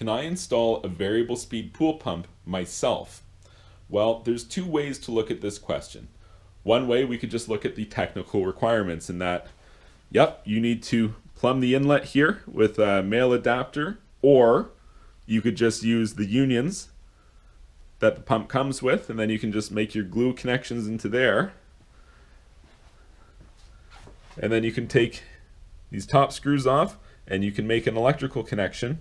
can I install a variable speed pool pump myself? Well, there's two ways to look at this question. One way, we could just look at the technical requirements in that, yep, you need to plumb the inlet here with a male adapter, or you could just use the unions that the pump comes with, and then you can just make your glue connections into there. And then you can take these top screws off and you can make an electrical connection,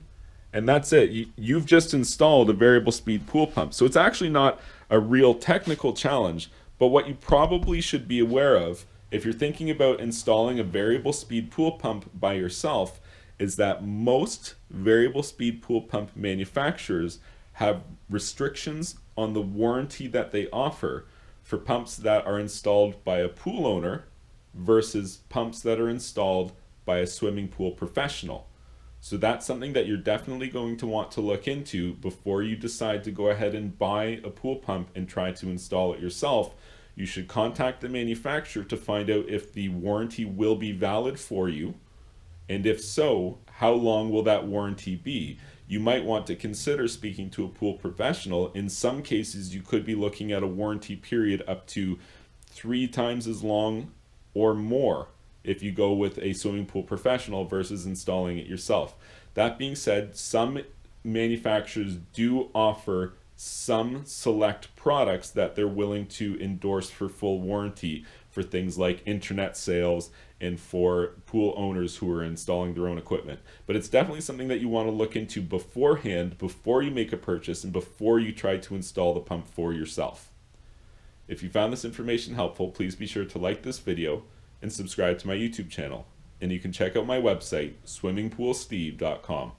and that's it. You've just installed a variable speed pool pump. So it's actually not a real technical challenge, but what you probably should be aware of if you're thinking about installing a variable speed pool pump by yourself is that most variable speed pool pump manufacturers have restrictions on the warranty that they offer for pumps that are installed by a pool owner versus pumps that are installed by a swimming pool professional. So that's something that you're definitely going to want to look into before you decide to go ahead and buy a pool pump and try to install it yourself. You should contact the manufacturer to find out if the warranty will be valid for you, and if so, how long will that warranty be? You might want to consider speaking to a pool professional. In some cases, you could be looking at a warranty period up to 3 times as long or more if you go with a swimming pool professional versus installing it yourself. That being said, some manufacturers do offer some select products that they're willing to endorse for full warranty for things like internet sales and for pool owners who are installing their own equipment. But it's definitely something that you want to look into beforehand, before you make a purchase and before you try to install the pump for yourself. If you found this information helpful, please be sure to like this video and subscribe to my YouTube channel. And you can check out my website, swimmingpoolsteve.com.